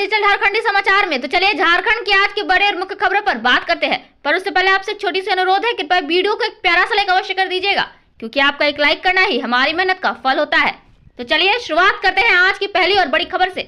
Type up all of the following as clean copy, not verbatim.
Digital झारखंडी समाचार में। तो चलिए झारखंड की आज की बड़े और मुख्य खबरों पर बात करते हैं, पर उससे पहले आपसे एक छोटी सी अनुरोध है, कृपया वीडियो को एक प्यारा सा लाइक अवश्य कर दीजिएगा, क्योंकि आपका एक लाइक करना ही हमारी मेहनत का फल होता है। तो चलिए शुरुआत करते हैं आज की पहली और बड़ी खबर से।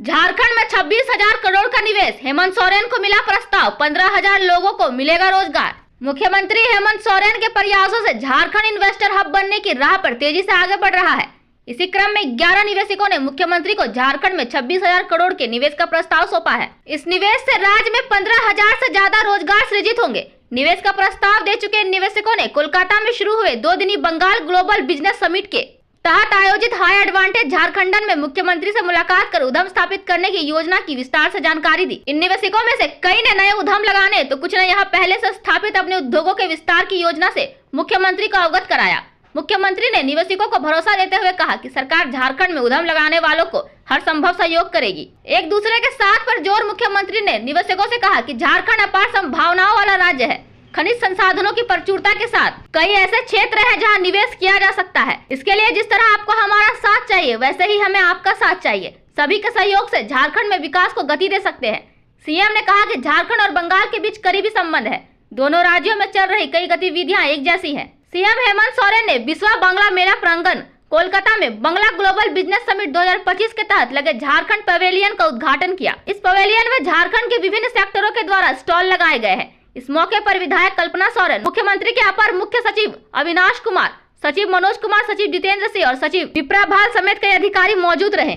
झारखंड में 26,000 करोड़ का निवेश, हेमंत सोरेन को मिला प्रस्ताव, 15,000 लोगों को मिलेगा रोजगार। मुख्यमंत्री हेमंत सोरेन के प्रयासों से झारखंड इन्वेस्टर हब बनने की राह पर तेजी से आगे बढ़ रहा है। इसी क्रम में 11 निवेशकों ने मुख्यमंत्री को झारखंड में 26,000 करोड़ के निवेश का प्रस्ताव सौंपा है। इस निवेश से राज्य में 15,000 से ज्यादा रोजगार सृजित होंगे। निवेश का प्रस्ताव दे चुके इन निवेशकों ने कोलकाता में शुरू हुए 2 दिनी बंगाल ग्लोबल बिजनेस समिट के तहत आयोजित हाई एडवांटेज झारखंडन में मुख्यमंत्री से मुलाकात कर उद्यम स्थापित करने की योजना की विस्तार से जानकारी दी। इन निवेशकों में से कई ने नए उद्यम लगाने तो कुछ ने यहाँ पहले से स्थापित अपने उद्योगों के विस्तार की योजना से मुख्यमंत्री को अवगत कराया। मुख्यमंत्री ने निवेशकों को भरोसा देते हुए कहा कि सरकार झारखंड में उद्यम लगाने वालों को हर संभव सहयोग करेगी। एक दूसरे के साथ पर जोर मुख्यमंत्री ने निवेशकों से कहा कि झारखंड अपार संभावनाओं वाला राज्य है। खनिज संसाधनों की प्रचुरता के साथ कई ऐसे क्षेत्र हैं जहां निवेश किया जा सकता है। इसके लिए जिस तरह आपको हमारा साथ चाहिए, वैसे ही हमें आपका साथ चाहिए। सभी के सहयोग से झारखंड में विकास को गति दे सकते हैं। सीएम ने कहा कि झारखंड और बंगाल के बीच करीबी संबंध है। दोनों राज्यों में चल रही कई गतिविधियां एक जैसी हैं। सीएम हेमंत सोरेन ने विश्वा बांग्ला मेला प्रांगण कोलकाता में बांग्ला ग्लोबल बिजनेस समिट 2025 के तहत लगे झारखंड पवेलियन का उद्घाटन किया। इस पवेलियन में झारखंड के विभिन्न सेक्टरों के द्वारा स्टॉल लगाए गए हैं। इस मौके पर विधायक कल्पना सोरेन, मुख्यमंत्री के अपर मुख्य सचिव अविनाश कुमार, सचिव मनोज कुमार, सचिव जितेंद्र सिंह और सचिव विप्रा भाल समेत कई अधिकारी मौजूद रहे।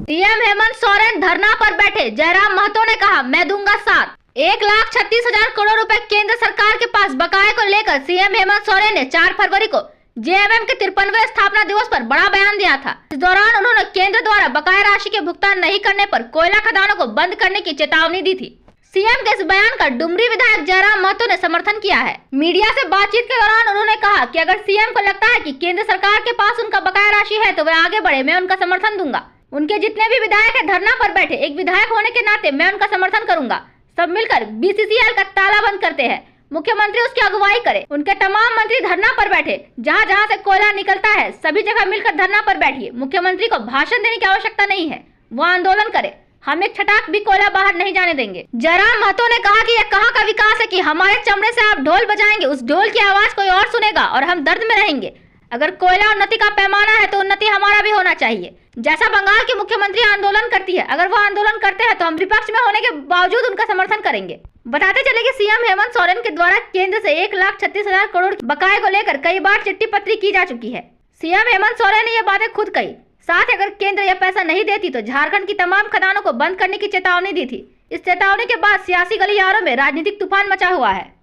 सीएम हेमंत सोरेन धरना पर बैठे, जयराम महतो ने कहा मैं दूंगा साथ। 1,36,000 करोड़ रुपए केंद्र सरकार के पास बकाये को लेकर सीएम हेमंत सोरेन ने 4 फरवरी को जेएमएम के 53वें स्थापना दिवस पर बड़ा बयान दिया था। इस दौरान उन्होंने केंद्र द्वारा बकाया राशि के भुगतान नहीं करने पर कोयला खदानों को बंद करने की चेतावनी दी थी। सीएम के इस बयान का डुमरी विधायक जयराम महतो ने समर्थन किया है। मीडिया से बातचीत के दौरान उन्होंने कहा कि अगर सीएम को लगता है कि केंद्र सरकार के पास उनका बकाया राशि है तो वे आगे बढ़े, मैं उनका समर्थन दूंगा। उनके जितने भी विधायक है धरना पर बैठे, एक विधायक होने के नाते मैं उनका समर्थन करूंगा। सब मिलकर बीसीसीएल का ताला बंद करते हैं, मुख्यमंत्री उसकी अगुवाई करे। उनके तमाम मंत्री धरना पर बैठे, जहां जहां से कोयला निकलता है सभी जगह मिलकर धरना पर बैठिए। मुख्यमंत्री को भाषण देने की आवश्यकता नहीं है, वो आंदोलन करे। हम एक छटाक भी कोयला बाहर नहीं जाने देंगे। जयराम महतो ने कहा कि यह कहां का विकास है कि हमारे चमड़े से आप ढोल बजाएंगे, उस ढोल की आवाज कोई और सुनेगा और हम दर्द में रहेंगे। अगर कोयला उन्नति का पैमाना है तो उन्नति हमारा भी होना चाहिए। जैसा बंगाल की मुख्यमंत्री आंदोलन करती है, अगर वो आंदोलन करते हैं तो हम विपक्ष में होने के बावजूद उनका समर्थन करेंगे। बताते चले कि सीएम हेमंत सोरेन के द्वारा केंद्र से 1,36,000 करोड़ बकाये को लेकर कई बार चिट्ठी पत्री की जा चुकी है। सीएम हेमंत सोरेन ने ये बातें खुद कही। साथ अगर केंद्र यह पैसा नहीं देती तो झारखंड की तमाम खदानों को बंद करने की चेतावनी दी थी। इस चेतावनी के बाद सियासी गलियारों में राजनीतिक तूफान मचा हुआ है।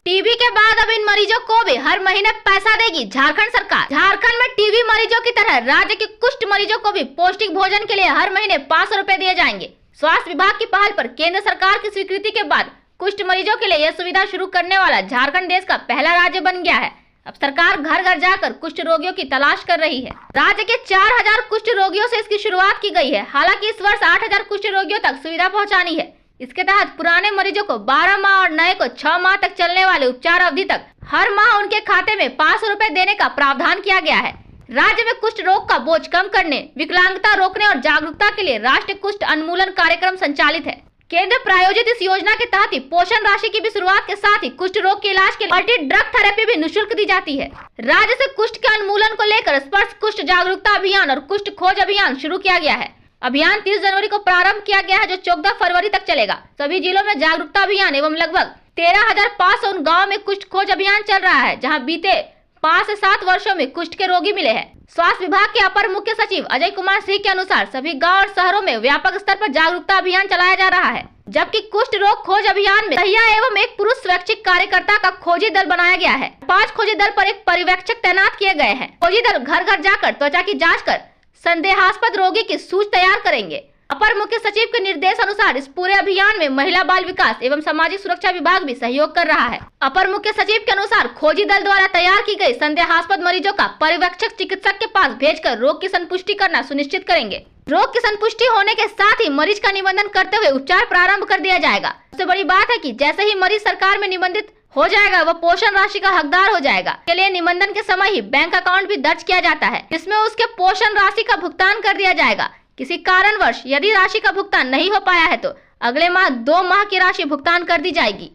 टीबी के बाद अब इन मरीजों को भी हर महीने पैसा देगी झारखंड सरकार। झारखंड में टीबी मरीजों की तरह राज्य के कुष्ठ मरीजों को भी पौष्टिक भोजन के लिए हर महीने 500 रुपए दिए जाएंगे। स्वास्थ्य विभाग की पहल पर केंद्र सरकार की स्वीकृति के बाद कुष्ठ मरीजों के लिए यह सुविधा शुरू करने वाला झारखंड देश का पहला राज्य बन गया है। अब सरकार घर घर जाकर कुष्ठ रोगियों की तलाश कर रही है। राज्य के 4,000 कुष्ठ रोगियों से इसकी शुरुआत की गई है। हालांकि इस वर्ष 8,000 कुष्ठ रोगियों तक सुविधा पहुंचानी है। इसके तहत पुराने मरीजों को 12 माह और नए को 6 माह तक चलने वाले उपचार अवधि तक हर माह उनके खाते में 500 रुपए देने का प्रावधान किया गया है। राज्य में कुष्ठ रोग का बोझ कम करने, विकलांगता रोकने और जागरूकता के लिए राष्ट्रीय कुष्ठ उन्मूलन कार्यक्रम संचालित है। केंद्र प्रायोजित इस योजना के तहत ही पोषण राशि की भी शुरुआत के साथ ही कुष्ठ रोग के इलाज के लिए मल्टी ड्रग थेरेपी भी निःशुल्क दी जाती है। राज्य से कुष्ठ के उन्मूलन को लेकर स्पर्श कुष्ठ जागरूकता अभियान और कुष्ठ खोज अभियान शुरू किया गया है। अभियान 30 जनवरी को प्रारंभ किया गया है, जो 14 फरवरी तक चलेगा। सभी जिलों में जागरूकता अभियान एवं लगभग 13,500 उन गाँव में कुष्ठ खोज अभियान चल रहा है, जहाँ बीते 5 से 7 वर्षों में कुष्ठ के रोगी मिले हैं। स्वास्थ्य विभाग के अपर मुख्य सचिव अजय कुमार सिंह के अनुसार सभी गांव और शहरों में व्यापक स्तर पर जागरूकता अभियान चलाया जा रहा है, जबकि कुष्ठ रोग खोज अभियान में महिला एवं एक पुरुष स्वैच्छिक कार्यकर्ता का खोजी दल बनाया गया है। 5 खोजी दल पर एक पर्यवेक्षक तैनात किए गए हैं। खोजी दल घर घर जाकर त्वचा की जाँच कर संदेहास्पद रोगी की सूची तैयार करेंगे। अपर मुख्य सचिव के निर्देश अनुसार इस पूरे अभियान में महिला बाल विकास एवं सामाजिक सुरक्षा विभाग भी सहयोग कर रहा है। अपर मुख्य सचिव के अनुसार खोजी दल द्वारा तैयार की गई संदेहास्पद मरीजों का पर्यवेक्षक चिकित्सक के पास भेजकर रोग की संपुष्टि करना सुनिश्चित करेंगे। रोग की संपुष्टि होने के साथ ही मरीज का निबंधन करते हुए उपचार प्रारंभ कर दिया जाएगा। सबसे बड़ी बात है कि जैसे ही मरीज सरकार में निबंधित हो जाएगा वह पोषण राशि का हकदार हो जाएगा। के लिए निबंधन के समय ही बैंक अकाउंट भी दर्ज किया जाता है, जिसमें उसके पोषण राशि का भुगतान कर दिया जाएगा। किसी कारणवश यदि राशि का भुगतान नहीं हो पाया है तो अगले माह 2 माह की राशि भुगतान कर दी जाएगी।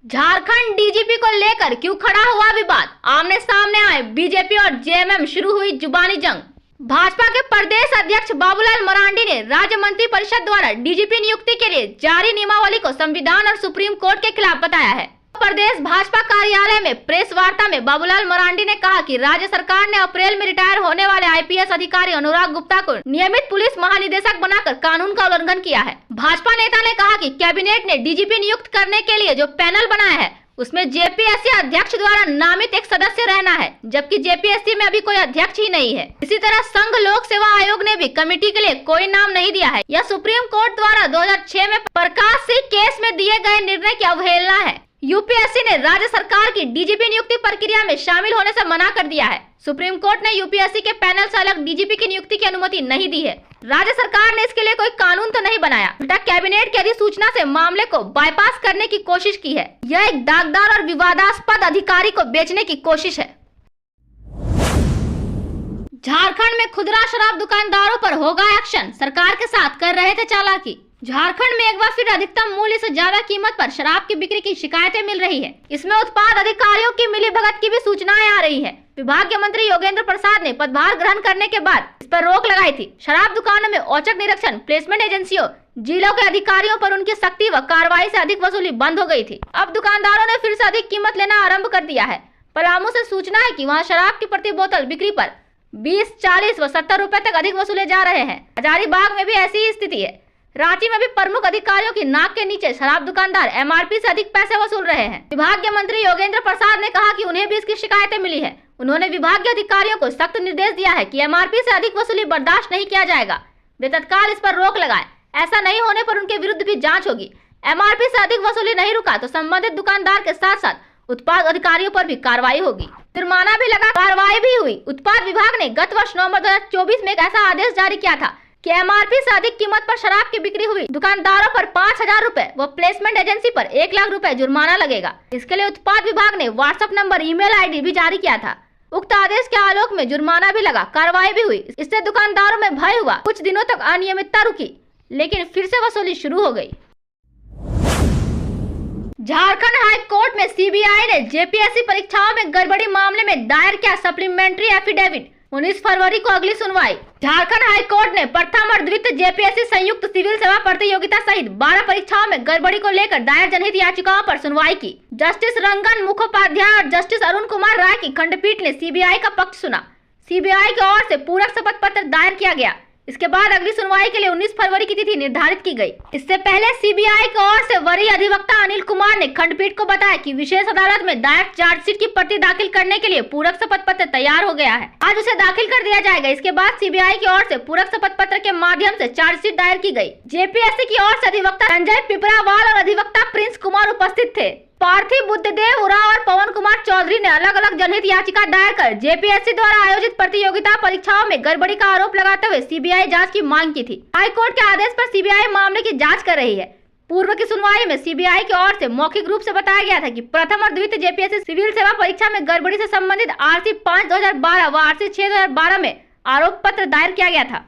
झारखंड डीजीपी को लेकर क्यों खड़ा हुआ विवाद, आमने सामने आए बीजेपी और जेएमएम, शुरू हुई जुबानी जंग। भाजपा के प्रदेश अध्यक्ष बाबूलाल मरांडी ने राज्य मंत्री परिषद द्वारा डीजीपी नियुक्ति के लिए जारी नियमावली को संविधान और सुप्रीम कोर्ट के खिलाफ बताया है। प्रदेश भाजपा कार्यालय में प्रेस वार्ता में बाबूलाल मरांडी ने कहा कि राज्य सरकार ने अप्रैल में रिटायर होने वाले आईपीएस अधिकारी अनुराग गुप्ता को नियमित पुलिस महानिदेशक बनाकर कानून का उल्लंघन किया है। भाजपा नेता ने कहा कि कैबिनेट ने डीजीपी नियुक्त करने के लिए जो पैनल बनाया है उसमें जेपीएससी अध्यक्ष द्वारा नामित एक सदस्य रहना है, जबकि जेपीएससी में अभी कोई अध्यक्ष ही नहीं है। इसी तरह संघ लोक सेवा आयोग ने भी कमेटी के लिए कोई नाम नहीं दिया है। यह सुप्रीम कोर्ट द्वारा 2006 में प्रकाश सिंह केस में दिए गए निर्णय की अवहेलना है। यूपीएससी ने राज्य सरकार की डीजीपी नियुक्ति प्रक्रिया में शामिल होने से मना कर दिया है। सुप्रीम कोर्ट ने यूपीएससी के पैनल से अलग डीजीपी की नियुक्ति की अनुमति नहीं दी है। राज्य सरकार ने इसके लिए कोई कानून तो नहीं बनाया, उल्टा कैबिनेट की अधिसूचना से मामले को बाईपास करने की कोशिश की है। यह एक दागदार और विवादास्पद अधिकारी को बेचने की कोशिश है। झारखंड में खुदरा शराब दुकानदारों पर होगा एक्शन, सरकार के साथ कर रहे थे चालाकी। झारखंड में एक बार फिर अधिकतम मूल्य से ज्यादा कीमत पर शराब की बिक्री की शिकायतें मिल रही है। इसमें उत्पाद अधिकारियों की मिलीभगत की भी सूचनाएं आ रही है। विभागीय मंत्री योगेंद्र प्रसाद ने पदभार ग्रहण करने के बाद इस पर रोक लगाई थी। शराब दुकानों में औचक निरीक्षण, प्लेसमेंट एजेंसियों, जिलों के अधिकारियों पर उनकी सख्ती व कार्रवाई से अधिक वसूली बंद हो गई थी। अब दुकानदारों ने फिर से अधिक कीमत लेना आरम्भ कर दिया है। पलामू से सूचना है कि वहाँ शराब की प्रति बोतल बिक्री पर 20, 40 व 70 रुपए तक अधिक वसूले जा रहे हैं। हजारीबाग में भी ऐसी ही स्थिति है। रांची में भी प्रमुख अधिकारियों की नाक के नीचे शराब दुकानदार एमआरपी से अधिक पैसे वसूल रहे हैं। विभागीय मंत्री योगेंद्र प्रसाद ने कहा कि उन्हें भी इसकी शिकायतें मिली है। उन्होंने विभागीय अधिकारियों को सख्त निर्देश दिया है कि एमआरपी से अधिक वसूली बर्दाश्त नहीं किया जाएगा। वे तत्काल इस पर रोक लगाए। ऐसा नहीं होने पर उनके विरुद्ध भी जाँच होगी। एमआरपी से अधिक वसूली नहीं रुका तो संबंधित दुकानदार के साथ साथ उत्पाद अधिकारियों पर भी कार्रवाई होगी। जुर्माना भी लगा, कार्रवाई भी हुई। उत्पाद विभाग ने गत वर्ष नवंबर 2024 में एक ऐसा आदेश जारी किया था कि एमआरपी से अधिक कीमत पर शराब की बिक्री हुई दुकानदारों पर 5,000 रुपए व प्लेसमेंट एजेंसी पर 1 लाख रुपए जुर्माना लगेगा। इसके लिए उत्पाद विभाग ने व्हाट्सएप नंबर, ईमेल आईडी भी जारी किया था। उक्त आदेश के आलोक में जुर्माना भी लगा, कार्रवाई भी हुई। इससे दुकानदारों में भय हुआ। कुछ दिनों तक अनियमितता रुकी, लेकिन फिर से वसूली शुरू हो गई। झारखंड हाई कोर्ट में सीबीआई ने जेपीएससी परीक्षाओं में गड़बड़ी मामले में दायर किया सप्लीमेंट्री एफिडेविट। 19 फरवरी को अगली सुनवाई। झारखंड हाई कोर्ट ने प्रथम और द्वितीय जेपीएससी संयुक्त सिविल सेवा प्रतियोगिता सहित 12 परीक्षाओं में गड़बड़ी को लेकर दायर जनहित याचिकाओं पर सुनवाई की। जस्टिस रंगन मुखोपाध्याय और जस्टिस अरुण कुमार राय की खंडपीठ ने सीबीआई का पक्ष सुना। सीबीआई की ओर से पूरक शपथ पत्र दायर किया गया। इसके बाद अगली सुनवाई के लिए 19 फरवरी की तिथि निर्धारित की गई। इससे पहले सीबीआई की ओर से वरीय अधिवक्ता अनिल कुमार ने खंडपीठ को बताया कि विशेष अदालत में दायर चार्जशीट की प्रति दाखिल करने के लिए पूरक शपथ पत्र तैयार हो गया है। आज उसे दाखिल कर दिया जाएगा। इसके बाद सीबीआई की ओर से पूरक शपथ पत्र के माध्यम से चार्जशीट दायर की गई। जेपीएससी की ओर से अधिवक्ता संजय पिपरावाल और अधिवक्ता प्रिंस कुमार उपस्थित थे। पार्थिव बुद्धदेव उराव और पवन कुमार चौधरी ने अलग अलग जनहित याचिका दायर कर जेपीएससी द्वारा आयोजित प्रतियोगिता परीक्षाओं में गड़बड़ी का आरोप लगाते हुए सीबीआई जांच की मांग की थी। हाईकोर्ट के आदेश पर सीबीआई मामले की जांच कर रही है। पूर्व की सुनवाई में सीबीआई की ओर से मौखिक रूप से बताया गया था कि प्रथम और द्वितीय जेपीएससी सिविल सेवा परीक्षा में गड़बड़ी से संबंधित आरसी 5/2012 व आरसी 6/2012 में आरोप पत्र दायर किया गया था।